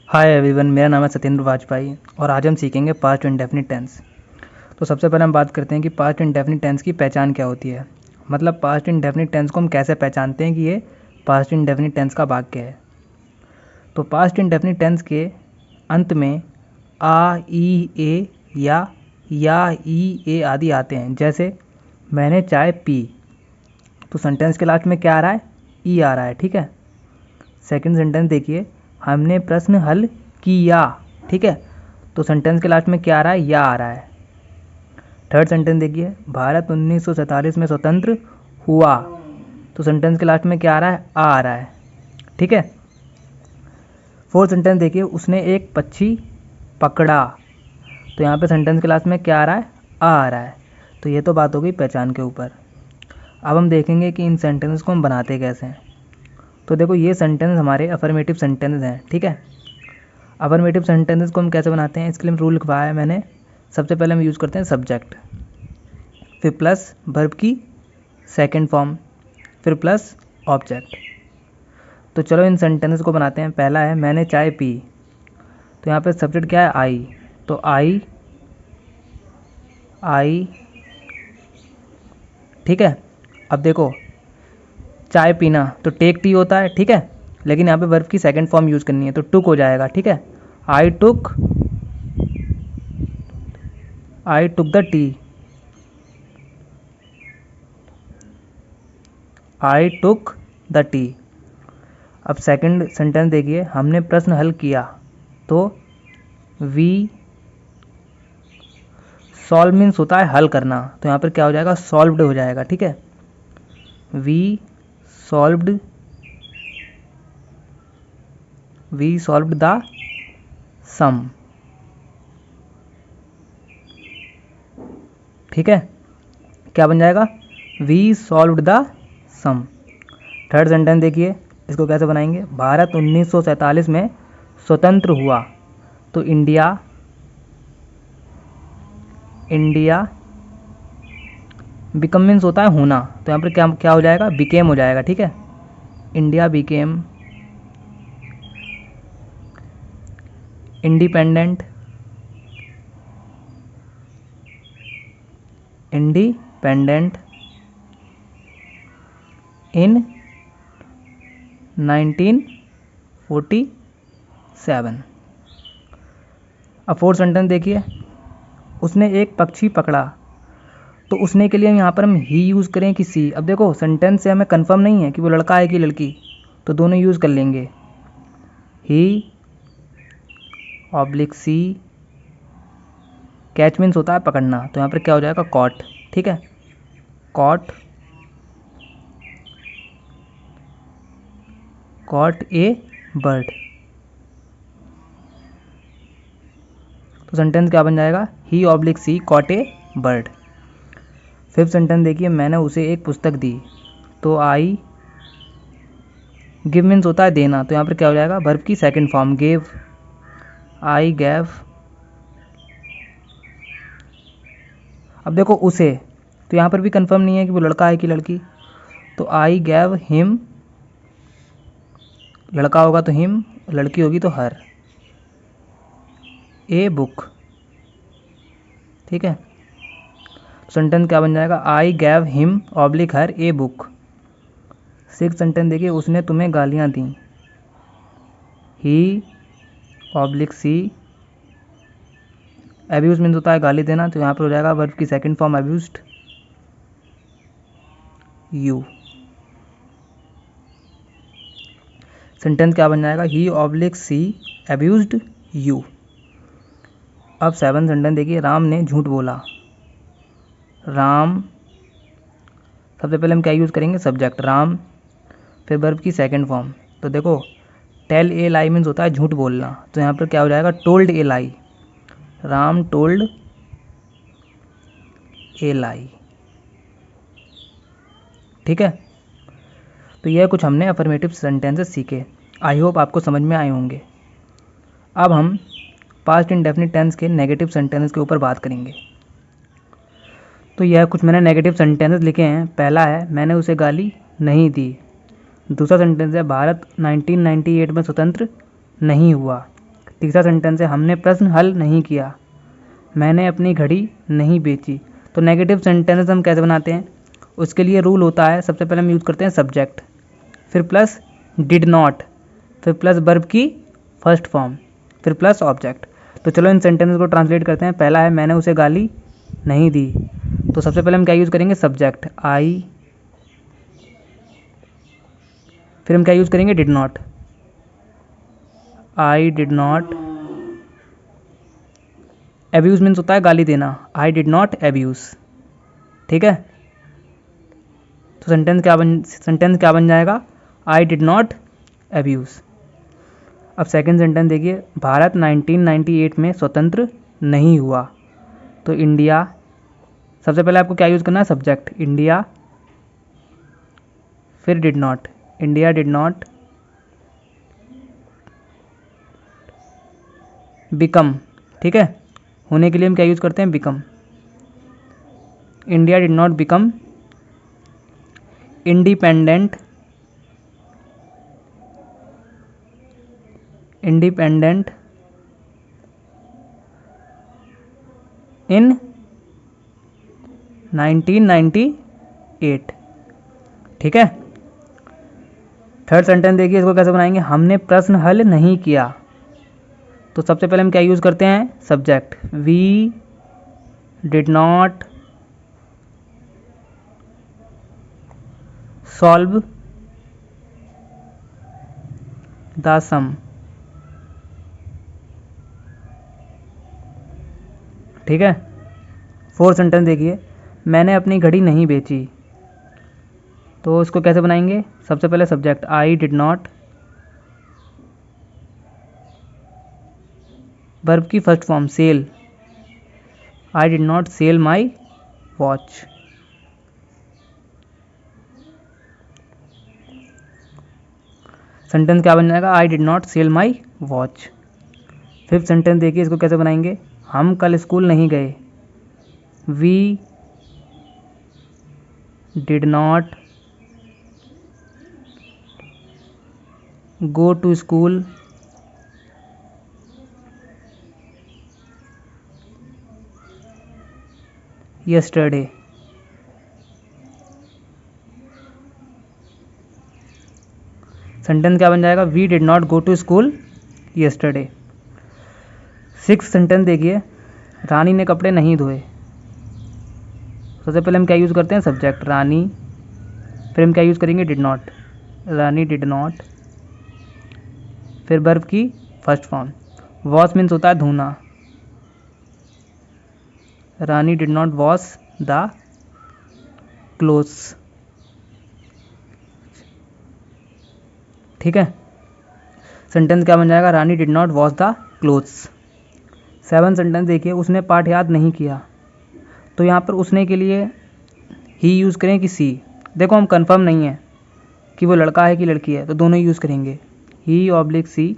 Hi everyone, मेरा नाम है सत्येंद्र वाजपेयी और आज हम सीखेंगे पास्ट इंडेफिनिट टेंस। तो सबसे पहले हम बात करते हैं कि पास्ट इंडेफिनिट टेंस की पहचान क्या होती है। मतलब पास्ट इंडेफिनिट टेंस को हम कैसे पहचानते हैं कि ये पास्ट इंडेफिनिट टेंस का वाक्य है। तो पास्ट इंडेफिनिट टेंस के अंत में आ, ई, ए या ई, ए आदि आते हैं। जैसे मैंने चाय पी, तो सेंटेंस के लास्ट में क्या आ रहा है? ई आ रहा है। ठीक है। सेकंड सेंटेंस देखिए, हमने प्रश्न हल किया। ठीक है, तो सेंटेंस के लास्ट में क्या आ रहा है? या आ रहा है। थर्ड सेंटेंस देखिए, भारत 1947 में स्वतंत्र हुआ, तो सेंटेंस के लास्ट में क्या आ रहा है? आ रहा है। ठीक है। फोर्थ सेंटेंस देखिए, उसने एक पक्षी पकड़ा, तो यहाँ पे सेंटेंस के लास्ट में क्या आ रहा है? आ रहा है। तो ये तो बात हो गई पहचान के ऊपर। अब हम देखेंगे कि इन सेंटेंस को हम बनाते कैसे हैं। तो देखो, ये सेंटेंस हमारे अफर्मेटिव सेंटेंस हैं। ठीक है। अफर्मेटिव सेंटेंसेस को हम कैसे बनाते हैं, इसके लिए रूल लिखवाया है मैंने। सबसे पहले हम यूज़ करते हैं सब्जेक्ट, फिर प्लस वर्ब की सेकंड फॉर्म, फिर प्लस ऑब्जेक्ट। तो चलो इन सेंटेंसेस को बनाते हैं। पहला है मैंने चाय पी, तो यहाँ पे सब्जेक्ट क्या है? आई। तो आई, ठीक है। अब देखो, चाय पीना तो टेक टी होता है। ठीक है, लेकिन यहाँ पे वर्ब की सेकंड फॉर्म यूज़ करनी है, तो टुक हो जाएगा। ठीक है, I took the tea, I took the tea. अब सेकंड सेंटेंस देखिए, हमने प्रश्न हल किया, तो वी सॉल्व मीन्स होता है हल करना, तो यहाँ पर क्या हो जाएगा? सॉल्व्ड हो जाएगा। ठीक है, वी सॉल्व्ड द सम। ठीक है, क्या बन जाएगा? We solved the sum. Third sentence देखिए, इसको कैसे बनाएंगे? भारत 1947 में स्वतंत्र हुआ, तो इंडिया बिकम मीन्स होता है होना, तो यहाँ पर क्या हो जाएगा? बिकेम हो जाएगा। ठीक है, इंडिया बिकेम इंडिपेंडेंट इन 1947। अब फोर्थ सेंटेंस देखिए, उसने एक पक्षी पकड़ा, तो उसने के लिए यहाँ पर हम ही यूज़ करें कि सी। अब देखो, सेंटेंस से हमें कंफर्म नहीं है कि वो लड़का है कि लड़की, तो दोनों यूज़ कर लेंगे, ही ऑब्लिक सी। कैच मीन्स होता है पकड़ना, तो यहाँ पर क्या हो जाएगा? कॉट। ठीक है, कॉट ए बर्ड। तो सेंटेंस क्या बन जाएगा? He oblique she caught a bird. Fifth sentence देखिए, मैंने उसे एक पुस्तक दी, तो आई गिव मीन्स होता है देना, तो यहाँ पर क्या हो जाएगा? वर्ब की सेकंड फॉर्म, गेव। आई गैव। अब देखो उसे, तो यहाँ पर भी कंफर्म नहीं है कि वो लड़का है कि लड़की, तो आई गैव हिम, लड़का होगा तो हिम, लड़की होगी तो हर, ए बुक। ठीक है, सेंटेंस क्या बन जाएगा? I gave him oblique her a book. Six sentence देखिए, उसने तुम्हें गालियाँ दी, he oblique she abuse means होता है गाली देना, तो यहाँ पर हो जाएगा वर्ब की सेकंड फॉर्म एब्यूज्ड, यू। सेंटेंस क्या बन जाएगा? He oblique C एब्यूज्ड you. अब सेवन सेंटेंस देखिए, राम ने झूठ बोला। राम, सबसे पहले हम क्या यूज़ करेंगे? सब्जेक्ट राम, फिर वर्ब की सेकंड फॉर्म। तो देखो, टेल ए लाई मीन्स होता है झूठ बोलना, तो यहाँ पर क्या हो जाएगा? टोल्ड ए लाई, राम टोल्ड ए लाई। ठीक है, तो यह कुछ हमने अफर्मेटिव सेंटेंसेस सीखे। आई होप आपको समझ में आए होंगे। अब हम पास्ट इंडेफिनिट टेंस के नेगेटिव सेंटेंसेस के ऊपर बात करेंगे। तो यह कुछ मैंने नेगेटिव सेंटेंसेस लिखे हैं। पहला है मैंने उसे गाली नहीं दी। दूसरा सेंटेंस है भारत 1998 में स्वतंत्र नहीं हुआ। तीसरा सेंटेंस है हमने प्रश्न हल नहीं किया, मैंने अपनी घड़ी नहीं बेची। तो नेगेटिव सेंटेंस हम कैसे बनाते हैं, उसके लिए रूल होता है, सबसे पहले हम यूज़ करते हैं सब्जेक्ट, फिर प्लस डिड नॉट, फिर प्लस वर्ब की फर्स्ट फॉर्म, फिर प्लस ऑब्जेक्ट। तो चलो इन सेंटेंस को ट्रांसलेट करते हैं। पहला है मैंने उसे गाली नहीं दी, तो सबसे पहले हम क्या यूज़ करेंगे, सब्जेक्ट आई, फिर हम क्या यूज़ करेंगे, did not, I did not. Abuse means होता है गाली देना, आई डिड नॉट एब्यूज़। ठीक है, तो सेंटेंस क्या बन जाएगा, आई डिड नॉट एब्यूज़। अब सेकंड सेंटेंस देखिए, भारत 1998 में स्वतंत्र नहीं हुआ। तो इंडिया, सबसे पहले आपको क्या यूज़ करना है, सब्जेक्ट इंडिया, फिर did not, India did not become. ठीक है, होने के लिए हम क्या यूज़ करते हैं, become. India did not become independent, independent in 1998। ठीक है, थर्ड सेंटेंस देखिए, इसको कैसे बनाएंगे, हमने प्रश्न हल नहीं किया। तो सबसे पहले हम क्या यूज़ करते हैं, subject, we did not solve the sum. ठीक है, फोर्थ सेंटेंस देखिए, मैंने अपनी घड़ी नहीं बेची। तो इसको कैसे बनाएंगे, सबसे पहले subject I did not, verb की first form sell, I did not sell my watch. Sentence क्या बन जाएगा, I did not sell my watch. Fifth sentence देखिए, इसको कैसे बनाएंगे, हम कल स्कूल नहीं गए, we did not go to school yesterday। Sentence क्या बन जाएगा, we did not go to school yesterday। Six sentence देखिए, रानी ने कपड़े नहीं धोए। सबसे पहले हम क्या यूज़ करते हैं, सब्जेक्ट रानी, फिर हम क्या यूज़ करेंगे, did not, Rani did not, फिर वर्ब की फर्स्ट फॉर्म। वॉश मीन्स होता है धोना, Rani did not wash the clothes. ठीक है, सेंटेंस क्या बन जाएगा, Rani did not wash the clothes. Seven sentence देखिए, उसने पाठ याद नहीं किया। तो यहाँ पर उसने के लिए ही यूज़ करें कि सी। देखो हम कंफर्म नहीं है कि वो लड़का है कि लड़की है, तो दोनों ही यूज़ करेंगे, he oblique she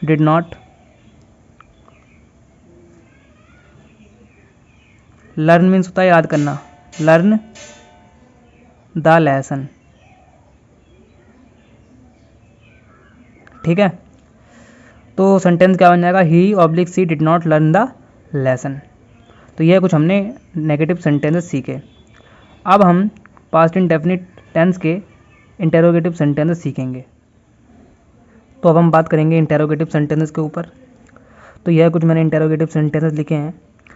did not learn means होता है याद करना, लर्न द लेसन। ठीक है, तो सेंटेंस क्या बन जाएगा, he oblique she did not learn the lesson. तो यह कुछ हमने नेगेटिव सेंटेंसेस सीखे। अब हम पास्ट इंडेफिनिट टेंस के इंटेरोगेटिव सेंटेंसेस सीखेंगे। तो अब हम बात करेंगे इंटेरोगेटिव सेंटेंसेस के ऊपर। तो यह कुछ मैंने इंटेरोगेटिव सेंटेंसेस लिखे हैं।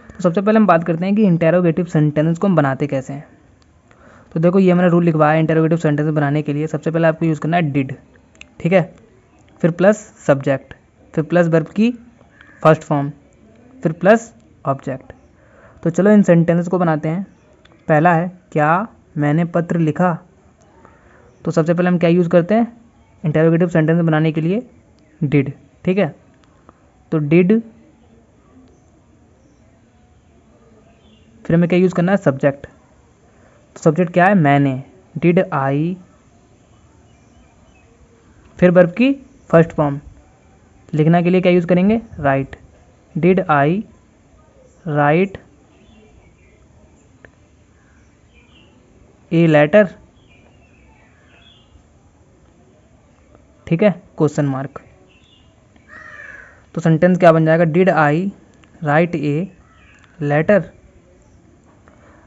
तो सबसे पहले हम बात करते हैं कि इंटेरोगेटिव सेंटेंसेस को हम बनाते कैसे हैं। तो देखो ये मैंने रूल लिखवाया है, इंटेरोगेटिव सेंटेंस बनाने के लिए सबसे पहले आपको यूज़ करना है डिड। ठीक है, फिर प्लस सब्जेक्ट, फिर प्लस वर्ब की फर्स्ट फॉर्म, फिर प्लस ऑब्जेक्ट। तो चलो इन सेंटेंसेस को बनाते हैं। पहला है, क्या मैंने पत्र लिखा। तो सबसे पहले हम क्या यूज़ करते हैं इंटेरोगेटिव सेंटेंस बनाने के लिए, डिड। ठीक है, तो डिड, फिर हमें क्या यूज़ करना है, सब्जेक्ट। तो सब्जेक्ट क्या है, मैंने, डिड आई, फिर वर्ब की फर्स्ट फॉर्म। लिखना के लिए क्या यूज़ करेंगे, right, did I write a letter. ठीक है, क्वेश्चन मार्क। तो सेंटेंस क्या बन जाएगा, did I write a letter.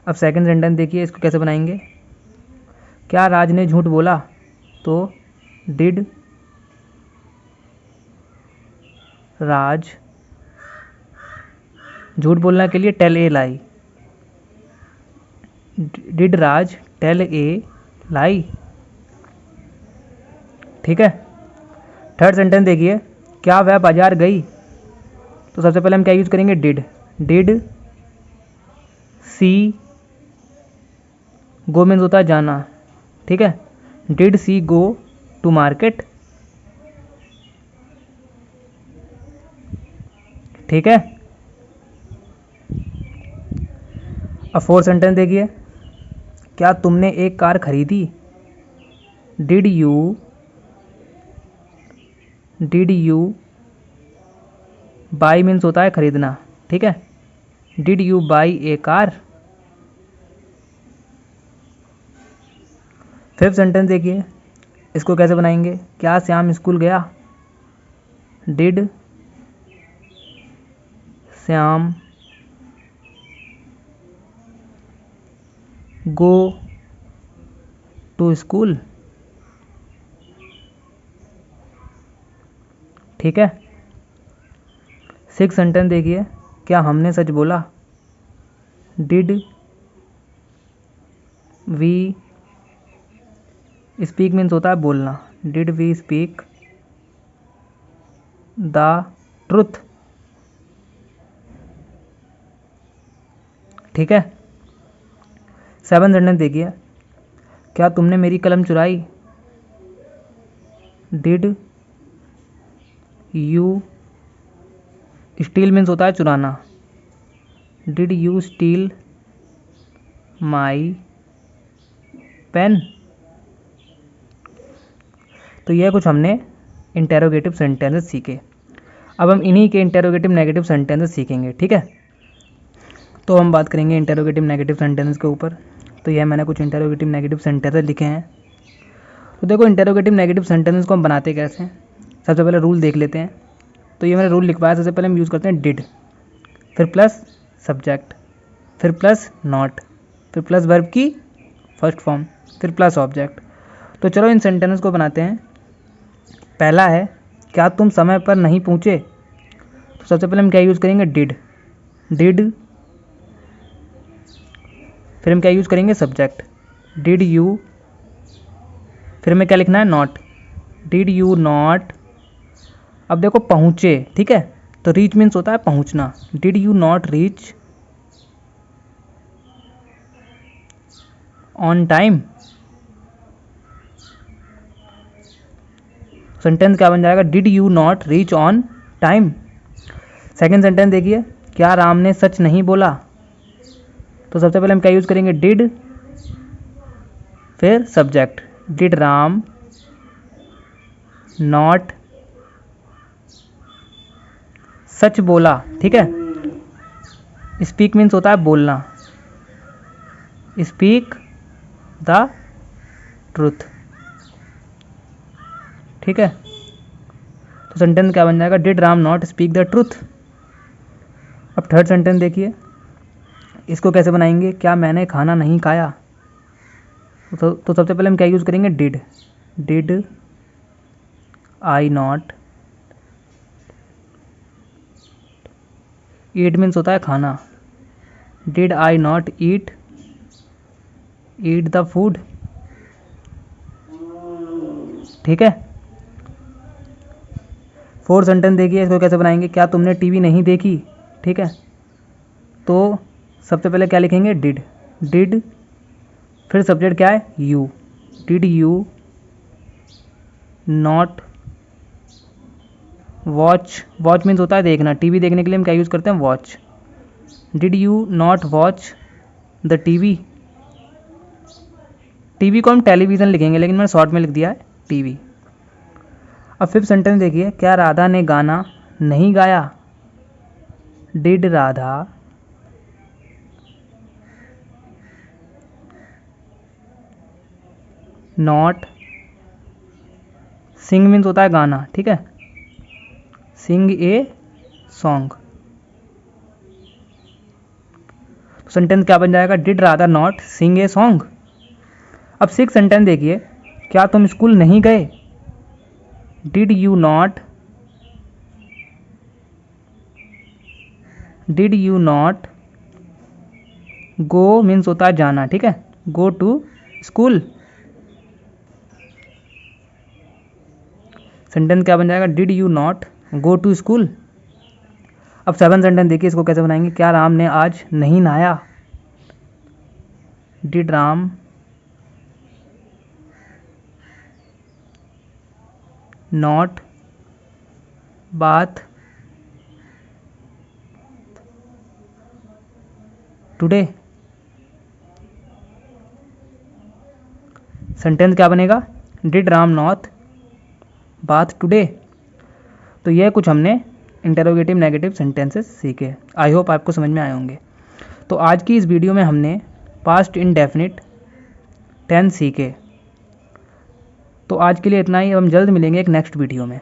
अब सेकंड सेंटेंस देखिए, इसको कैसे बनाएंगे, क्या राज ने झूठ बोला, तो डिड राज, झूठ बोलने के लिए tell a lie, did Raj tell a lie. ठीक है। थर्ड सेंटेंस देखिए, क्या वह बाजार गई, तो सबसे पहले हम क्या यूज करेंगे, did. Did she, go means होता है जाना, ठीक है, did she go to market. ठीक है। अब फोर्थ सेंटेंस देखिए, क्या तुमने एक कार खरीदी, डिड यू बाई मीन्स होता है खरीदना, ठीक है, did you buy a car. Fifth sentence देखिए, इसको कैसे बनाएंगे, क्या श्याम स्कूल गया, did Shyam go to school. ठीक है। सिक्स सेंटेंस देखिए, क्या हमने सच बोला, डिड वी स्पीक मीन्स होता है बोलना, did we speak the truth. ठीक है। सेवन सेंटेंस देखिए, क्या तुमने मेरी कलम चुराई, डिड यू स्टील मीन्स होता है चुराना, did you steal my pen. तो यह कुछ हमने इंटेरोगेटिव सेंटेंसेस सीखे। अब हम इन्हीं के इंटेरोगेटिव नेगेटिव सेंटेंसेस सीखेंगे। ठीक है। तो हम बात करेंगे इंटेरोगेटिव नेगेटिव सेंटेंसेस के ऊपर। तो यह मैंने कुछ इंटेरोगेटिव नेगेटिव सेंटेंसेस लिखे हैं। तो देखो इंटेरोगेटिव नेगेटिव सेंटेंसेस को हम बनाते कैसे हैं, सबसे पहले रूल देख लेते हैं। तो ये मैंने रूल लिखवाया, सबसे पहले हम यूज़ करते हैं डिड, फिर प्लस सब्जेक्ट, फिर प्लस नॉट, फिर प्लस वर्ब की फर्स्ट फॉर्म, फिर प्लस ऑब्जेक्ट। तो चलो इन सेंटेंस को बनाते हैं। पहला है, क्या तुम समय पर नहीं पहुँचे, तो सबसे पहले हम क्या यूज़ करेंगे, डिड। डिड, फिर हम क्या यूज़ करेंगे, सब्जेक्ट, डिड यू, फिर हमें क्या लिखना है, नॉट, डिड यू नॉट। अब देखो पहुँचे, ठीक है, तो रीच मीन्स होता है पहुँचना, did you not reach on time. Sentence क्या बन जाएगा, did you not reach on time. Second sentence देखिए, क्या राम ने सच नहीं बोला, तो सबसे पहले हम क्या यूज़ करेंगे, डिड, फिर subject, did Ram not such बोला। ठीक है। स्पीक मीन्स होता है बोलना, स्पीक द ट्रूथ। ठीक है। तो सेंटेंस क्या बन जाएगा, did Ram not speak the truth. अब थर्ड सेंटेंस देखिए, इसको कैसे बनाएंगे, क्या मैंने खाना नहीं खाया, तो सबसे पहले हम क्या यूज़ करेंगे, did. Did I not eat means होता है खाना, did I not eat the food. ठीक है। फोर्थ सेंटेंस देखिए, इसको कैसे बनाएंगे, क्या तुमने टीवी नहीं देखी। ठीक है। तो सबसे पहले क्या लिखेंगे, डिड। डिड, फिर सब्जेक्ट क्या है, you, did you not watch. Watch means होता है देखना, टीवी देखने के लिए हम क्या यूज़ करते हैं, watch, did you not watch the TV. TV को हम टेलीविज़न लिखेंगे, लेकिन मैंने शॉर्ट में लिख दिया है टीवी। अब फिफ्थ सेंटेंस देखिए, क्या राधा ने गाना नहीं गाया, did Radha not sing means होता है गाना, ठीक है, सिंग ए सॉन्ग। सेंटेंस क्या बन जाएगा, did Radha not sing a song. अब 6 सेंटेंस देखिए, क्या तुम स्कूल नहीं गए, did you not go means होता है जाना, ठीक है, गो टू स्कूल। सेंटेंस क्या बन जाएगा, did you not go to school. अब 7 सेंटेंस देखिए, इसको कैसे बनाएंगे, क्या राम ने आज नहीं नहाया, did Ram not bath today. Sentence क्या बनेगा, did Ram not bath today. तो यह कुछ हमने इंटरोगेटिव नेगेटिव सेंटेंसेस सीखे। आई होप आपको समझ में आए होंगे। तो आज की इस वीडियो में हमने पास्ट इंडेफिनिट टेंस सीखे। तो आज के लिए इतना ही, हम जल्द मिलेंगे एक नेक्स्ट वीडियो में।